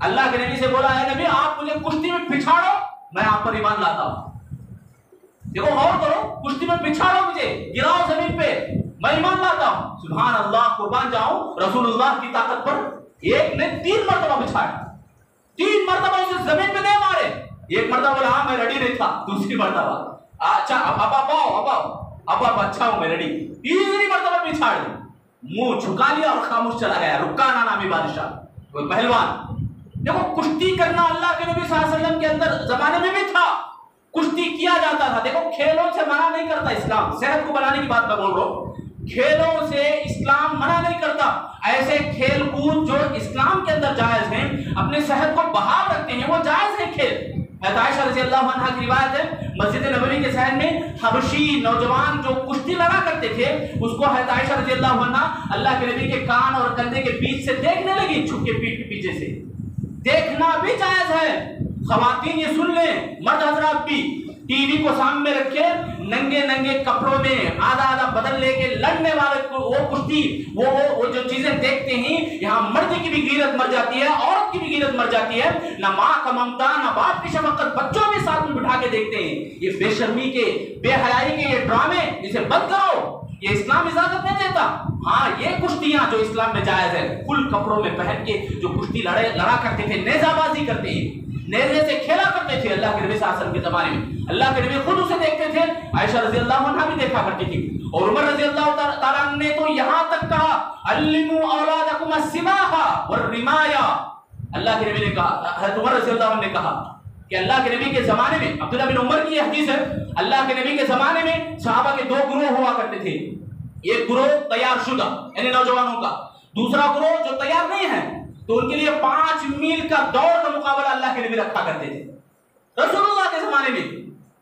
اللہ کے نبی سے بولا، اے نبی آپ مجھے کشتی میں پچھاڑو، میں آپ پر ایمان لاتا ہوں۔ دیکھو غور کرو، کشتی میں پچھاڑو، مجھے گراؤ زمین پہ، میں ایمان لاتا ہوں۔ سبحان اللہ، قربان جاؤں رسول اللہ کی طاقت پر، ایک نے 3 مرتبہ بچھایا، 3 مرتبہ اسے زمین پہ نہیں مارے۔ ایک مرتبہ بولا ہاں میں ریڈی نہیں تھا، دوسری مرتبہ اچھا اب آپ اچھا ہوں میں ریڈی، تیسری مرتبہ پچھاڑ دی، منہ جھکا لیا اور خاموش چلا گیا۔ رکانہ نامی بادشاہ، وہ پہلوان۔ دیکھو کشتی کرنا اللہ کے نبی صلی اللہ علیہ وسلم کے اندر زمانے میں بھی تھا، کشتی کیا جاتا تھا۔ دیکھو کھیلوں سے منع نہیں کرتا اسلام، صحت کو بنانے کی بات میں بول رہا ہوں، کھیلوں سے اسلام منع نہیں کرتا۔ ایسے کھیل کود جو اسلام کے اندر جائز ہیں، اپنے صحت کو بحال رکھتے ہیں، وہ جائز ہیں کھیل۔ حضرت عائشہ رضی اللہ عنہا کی روایت ہے، مسجد نبوی کے صحن میں حبشی نوجوان جو کشتی لڑا کرتے تھے، اس کو حضرت عائشہ رضی اللہ عنہا اللہ کے نبی کے کان اور کندھے کے بیچ سے دیکھنے لگی، چھپ کے پیٹھ کے پیچھے سے۔ دیکھنا بھی جائز ہے، خواتین یہ سن لیں، مرد حضرات بھی ٹی وی کو سامنے رکھے، ننگے کپڑوں میں آدھا بدن لے کے لڑنے والے کو وہ کشتی، وہ جو چیزیں دیکھتے ہیں، یہاں مرد کی بھی غیرت مر جاتی ہے، عورت کی بھی غیرت مر جاتی ہے، نہ ماں کا ممتا نہ باپ کی شفقت، بچوں بھی ساتھ میں بٹھا کے دیکھتے ہیں۔ یہ بے شرمی کے، بے حیائی کے یہ ڈرامے، اسے بند کرو، یہ اسلام اجازت نہیں دیتا۔ ہاں یہ کشتیاں جو اسلام میں جائز ہے، کھل کپڑوں میں پہن کے جو کشتی لڑا کرتے تھے، نیزہ بازی کرتے ہیں، نیزے سے کھیلا کرتے تھے اللہ کے نبی صلی اللہ علیہ وسلم کے زمانے میں، اللہ کے نبی خود اسے دیکھتے تھے، عائشہ رضی اللہ عنہا بھی دیکھا کرتی تھی، اور عمر رضی اللہ تعالیٰ نے تو یہاں تک کہا علموا اولادکم السباحہ والرمایا۔ اللہ کے نبی نے کہا، حضرت عمر رضی اللہ عنہ نے کہا کہ اللہ کے نبی کے زمانے میں، عبداللہ بن عمر کی یہ حدیث ہے، اللہ کے نبی کے زمانے میں صحابہ کے 2 گروہ ہوا کرتے تھے، ایک گروہ تیار شدہ یعنی نوجوانوں کا، دوسرا گروہ جو تیار نہیں ہے، تو ان کے لیے 5 میل کا دوڑ کا مقابلہ اللہ کے نبی رکھا کرتے تھے رسول اللہ کے زمانے میں۔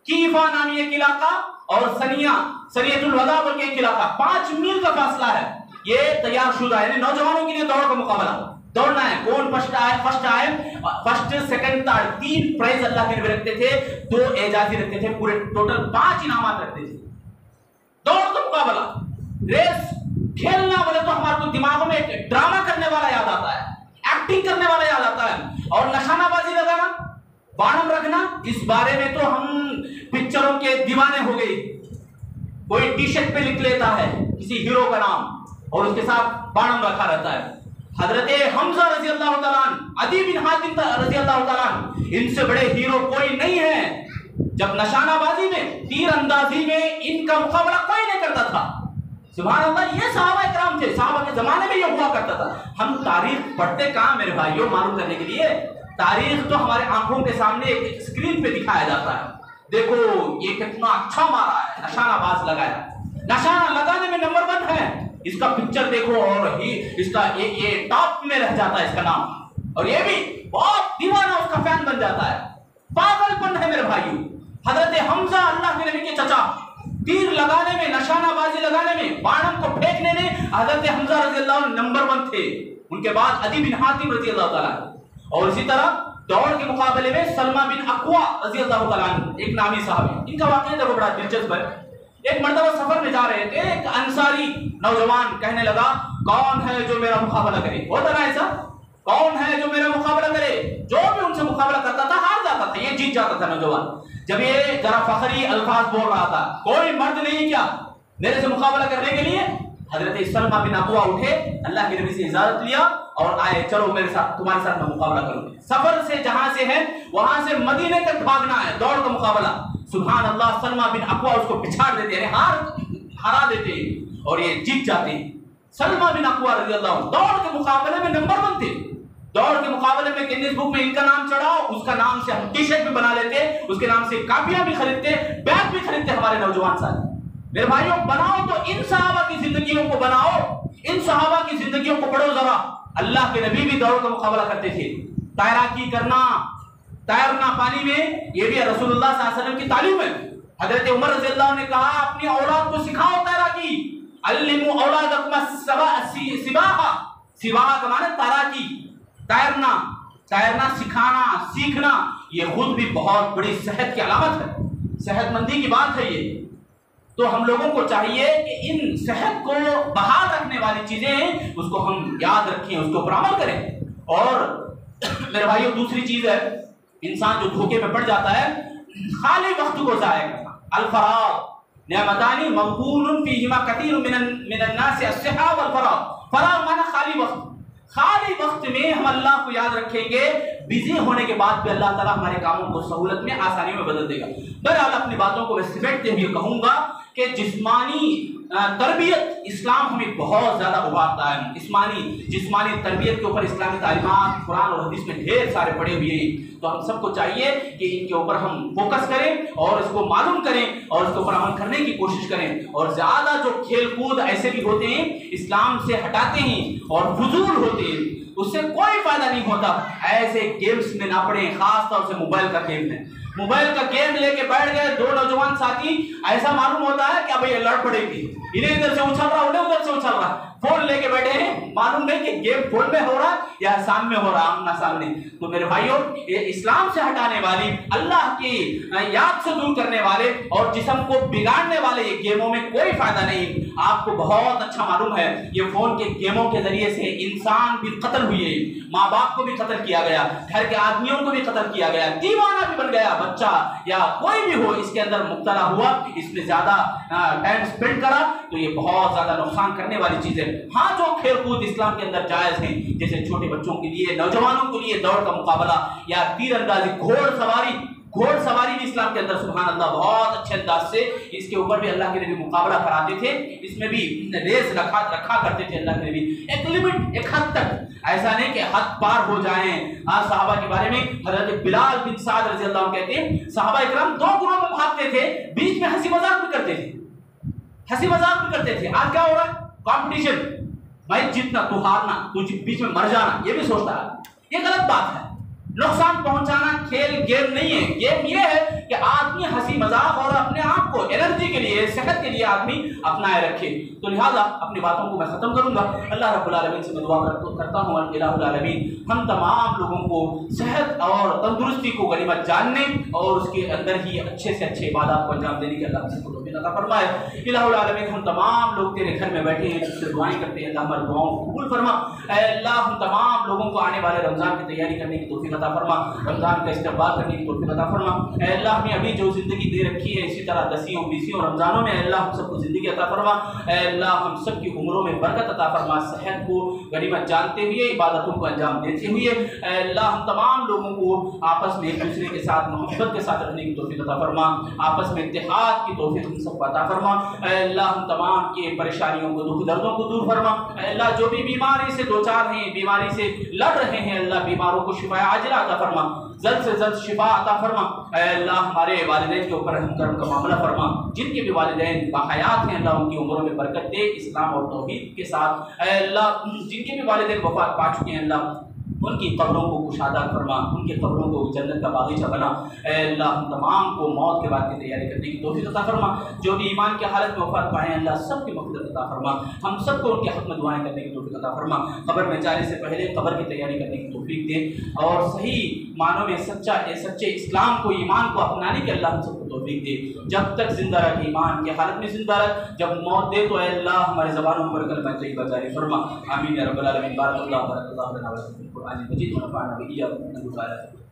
کیفا نامی ایک علاقہ اور سریۃ الوداع بول کے ایک علاقہ، 5 میل کا فاصلہ ہے، یہ تیار شدہ یعنی نوجوانوں کے لیے دوڑ کا مقابلہ، دوڑنا ہے، کون فرسٹ سیکنڈ تھرڈ، 3 پرائز اللہ کے نبی رکھتے تھے، 2 اعزازی رکھتے تھے، پورے ٹوٹل 5 انعامات رکھتے تھے۔ دوڑ کا مقابلہ، ریس، کھیلنا بولے تو ہمارے کو دماغوں میں ایک ڈرامہ کرنے والا یاد آتا ہے، ایکٹنگ کرنے والا یاد آتا ہے، اور نشانہ بازی لگانا، باڑم رکھنا، اس بارے میں تو ہم پکچروں کے دیوانے ہو گئے۔ کوئی ٹی شرٹ پہ لکھ لیتا ہے کسی ہیرو کا نام اور اس کے ساتھ باڑم رکھا رہتا ہے۔ حضرت حمزہ رضی اللہ تعالیٰ عنہ، عدی بن حاتم رضی اللہ تعالیٰ عنہ، ان سے بڑے ہیرو کوئی نہیں ہے۔ جب نشانہ بازی میں، تیر اندازی میں ان کا مقابلہ کوئی نہیں کرتا تھا۔ سبحان اللہ، یہ صحابہ کرام تھے، صحابہ کے زمانے میں یہ ہوا کرتا تھا۔ ہم تاریخ پڑھتے کہاں میرے بھائیوں معلوم کرنے کے لیے؟ تاریخ تو ہمارے آنکھوں کے سامنے ایک اسکرین پہ دکھایا جاتا ہے، دیکھو یہ کتنا اچھا مارا ہے، نشانہ باز لگایا، نشانہ لگانے میں نمبر 1 ہے، اس کا پکچر دیکھو اور ہی اس کا یہ ٹاپ میں رہ جاتا ہے اس کا نام، اور یہ بھی بہت دیوانہ اس کا فین بن جاتا ہے. پاگل پن ہے میرے بھائیو. حضرت حمزہ اللہ کے نبی کے چچا، تیر لگانے میں، نشانہ بازی لگانے میں، بانم کو پھینکنے میں حضرت حمزہ رضی اللہ عنہ نمبر 1 تھے. ان کے بعد عدی بن حاتم رضی اللہ تعالیٰ عنہ، اور اسی طرح دوڑ کے مقابلے میں سلمہ بن اقوا رضی اللہ تعالیٰ عنہ، ایک نامی صحابی. ان کا واقعہ دیکھو بڑا دلچسپ ہے. ایک مرتبہ سفر میں جا رہے تھے، ایک انصاری نوجوان کہنے لگا کون ہے جو میرا مقابلہ کرے. ہوتا نا ایسا، کون ہے جو میرا مقابلہ کرے. جو بھی ان سے مقابلہ کرتا تھا ہار جاتا تھا، یہ جیت جاتا تھا نوجوان. جب یہ ذرا فخری الفاظ بول رہا تھا، کوئی مرد نہیں کیا میرے سے مقابلہ کرنے کے لیے، حضرت سلمہ بن اقوا اٹھے، اللہ کے نبی سے اجازت لیا اور آئے، چلو میرے ساتھ، تمہارے ساتھ میں مقابلہ کروں. سفر سے جہاں سے ہے وہاں سے مدینے تک بھاگنا ہے، دوڑ کا مقابلہ. سبحان اللہ، سلمہ بن اقوا اس کو پچھاڑ دیتے ہیں، ہرا دیتے ہیں اور یہ جیت جاتے ہیں. سلمہ بن اقوا رضی اللہ عنہ دوڑ کے مقابلے میں نمبر 1 تھے. دوڑ کے مقابلے میں گنیز بک میں ان کا نام چڑھاؤ، اس کا نام سے ہم ٹی شرٹ بھی بنا لیتے، اس کے نام سے کاپیاں بھی خریدتے، بیگ بھی خریدتے ہمارے نوجوان ساتھی. میرے بھائیوں، بناؤ تو ان صحابہ کی زندگیوں کو بناؤ، ان صحابہ کی زندگیوں کو پڑھو ذرا. اللہ کے نبی بھی دوڑ کا مقابلہ کرتے تھے. تیراکی کرنا، تیرنا پانی میں، یہ بھی رسول اللہ صلی اللہ علیہ وسلم کی تعلیم ہے. حضرت عمر رضی اللہ عنہ نے کہا اپنی اولاد کو سکھاؤ تیراکی. علموا اولادکم السباحہ، سباحہ کا معنی تیراکی، تیرنا سکھانا، سیکھنا. یہ خود بھی بہت بڑی صحت کی علامت ہے، صحت مندی کی بات ہے یہ. تو ہم لوگوں کو چاہیے کہ ان صحت کو بحال رکھنے والی چیزیں ہیں اس کو ہم یاد رکھیں، اس کے اوپر عمل کریں. اور میرے بھائیوں، دوسری چیز ہے انسان جو دھوکے میں پڑ جاتا ہے، خالی وقت کو ضائع کرنا. الفراغ نعمتان مغبون فیہما کثیر من الناس الصحہ والفراغ. فراغ معنی خالی وقت. خالی وقت میں ہم اللہ کو یاد رکھیں گے، بزی ہونے کے بعد بھی اللہ تعالیٰ ہمارے کاموں کو سہولت میں، آسانی میں بدل دے گا. بہرحال اپنی باتوں کو میں سمیٹتے ہوئے کہوں گا کہ جسمانی تربیت اسلام ہمیں بہت زیادہ ابھارتا ہے. جسمانی تربیت کے اوپر اسلامی تعلیمات قرآن اور حدیث میں ڈھیر سارے پڑے ہوئے ہیں. تو ہم سب کو چاہیے کہ ان کے اوپر ہم فوکس کریں اور اس کو معلوم کریں اور اس کے اوپر عمل کرنے کی کوشش کریں. اور زیادہ جو کھیل کود ایسے بھی ہوتے ہیں اسلام سے ہٹاتے ہیں اور فضول ہوتے ہیں، اس سے کوئی فائدہ نہیں ہوتا. ایسے گیمز میں نہ پڑیں، خاص طور سے موبائل کا گیم ہے. موبائل کا گیم لے کے بیٹھ گئے 2 نوجوان ساتھی، ایسا معلوم ہوتا ہے کہ اب یہ لڑ پڑے گی، انہیں ادھر سے اچھل رہا، انہیں ادھر سے اچھل رہا. فون لے کے بیٹھے ہیں، معلوم نہیں کہ گیم فون میں ہو رہا یا سامنے ہو رہا، آمنا سامنے. تو میرے بھائیوں، یہ اسلام سے ہٹانے والی، اللہ کی یاد سے دور کرنے والے اور جسم کو بگاڑنے والے یہ گیموں میں کوئی فائدہ نہیں. آپ کو بہت اچھا معلوم ہے یہ فون کے گیموں کے ذریعے سے انسان بھی قتل ہوئے، ماں باپ کو بھی قتل کیا گیا، گھر کے آدمیوں کو بھی قتل کیا گیا، دیوانہ بھی بن گیا بچہ یا کوئی بھی ہو اس کے اندر مبتلا ہوا، اس میں زیادہ ٹائم سپینڈ کرا. تو یہ بہت زیادہ نقصان کرنے والی چیز ہے. ہاں، جو کھیل کود اسلام کے اندر جائز ہیں، جیسے چھوٹے بچوں کے لیے، نوجوانوں کے لیے دوڑ کا مقابلہ یا تیر اندازی، گھوڑ سواری بھی اسلام کے اندر سبحان اللہ بہت اچھے انداز سے اس کے اوپر بھی اللہ کے نبی مقابلہ کراتے تھے. اس میں بھی ریس رکھا کرتے تھے اللہ کے نبی، ایک لمٹ، ایک حد تک. ایسا نہیں کہ حد پار ہو جائیں. صحابہ کے بارے میں حضرت بلال بن سعد رضی اللہ عنہ کہتے ہیں صحابہ اکرام 2 گروہوں میں بھاگتے تھے، بیچ میں ہنسی مذاق بھی کرتے تھے. آج کیا ہو رہا ہے؟ کمپٹیشن، میں جیتنا، تو ہارنا، تو بیچ میں مر جانا، یہ بھی سوچتا ہے. یہ غلط بات ہے. نقصان پہنچانا کھیل گیم نہیں ہے. گیم یہ ہے کہ آدمی ہنسی مذاق اور اپنے آپ کو انرجی کے لیے، صحت کے لیے آدمی اپنائے رکھے. تو لہذا اپنی باتوں کو میں ختم کروں گا. اللہ رب العالمین سے میں دعا کرتا ہوں الہ العالمین ہم تمام لوگوں کو صحت اور تندرستی کو غنیمت جاننے اور اس کے اندر ہی اچھے سے اچھے عبادات کو انجام دینے کی اللہ سے توفیق عطا فرمائے. الہ العالمین ہم تمام لوگ تیرے گھر میں بیٹھے ہیں، تجھ سے دعائیں کرتے ہیں، اللہ ہماری دعاؤں کو قبول فرما. اے اللہ ہم تمام لوگوں کو آنے والے رمضان کی تیاری کرنے کی توفیق عطا فرما، رمضان کا استقبال کرنے کی توفیق عطا فرما. اے اللہ ہمیں ابھی جو زندگی دے رکھی ہے اسی طرح 10 20 رمضانوں میں اے اللہ ہم سب کو زندگی عطا فرما. اے اللہ ہم سب کی عمروں میں برکت عطا فرما، صحت کو غنیمت جانتے ہوئے عبادتوں کو انجام دیتے ہوئے. اے اللہ ہم تمام لوگوں کو آپس میں ایک دوسرے کے ساتھ محبت کے ساتھ رہنے کی توفیق عطا فرما، آپس میں اتحاد کی توفیق ہم سب کو عطا فرما. اے اللہ ہم تمام کی پریشانیوں کو، دکھ دردوں کو دور فرما. اے اللہ جو بھی بیماری سے دوچار ہیں، بیماری سے لڑ رہے ہیں، اللہ بیماروں کو شفا عاجلہ عطا فرما. جلد سے جلد شفا عطا فرما۔ اے اللہ ہمارے والدین کے اوپر رحم کرم کا معاملہ فرما، جن کے بھی والدین باحیات ہیں اللہ ان کی عمروں میں برکت دے اسلام اور توحید کے ساتھ۔ اے اللہ جن کے بھی والدین وفات پا چکے ہیں اللہ ان کی قبروں کو کشادہ فرما، ان کی قبروں کو جنت کا باغیچہ بنا۔ اے اللہ ہم تمام کو موت کے بعد کی تیاری کرنے کی توفیق عطا فرما، جو بھی ایمان کی حالت میں وفات پائے ہیں اللہ سب کی مغفرت عطا فرما، ہم سب کو ان کے حق میں دعائیں کرنے کی توفیق عطا فرما، قبر میں جانے سے پہلے قبر کی تیاری کرنے کی توفیق دے، اور صحیح معنوں میں سچے اسلام کو ایمان کو اپنانے کی اللہ ہم سب کو توفیق دے۔ جب تک زندہ رکھ ایمان کی حالت میں زندہ رکھ، جب موت دے تو اے اللہ ہمارے زبانوں پر کلمہ طیبہ جاری فرما۔ آمین یا رب العالمین۔ بارک اللہ لنا و لکم فی القرآن المجید ونفعنا بہ وإياكم إنه تعالى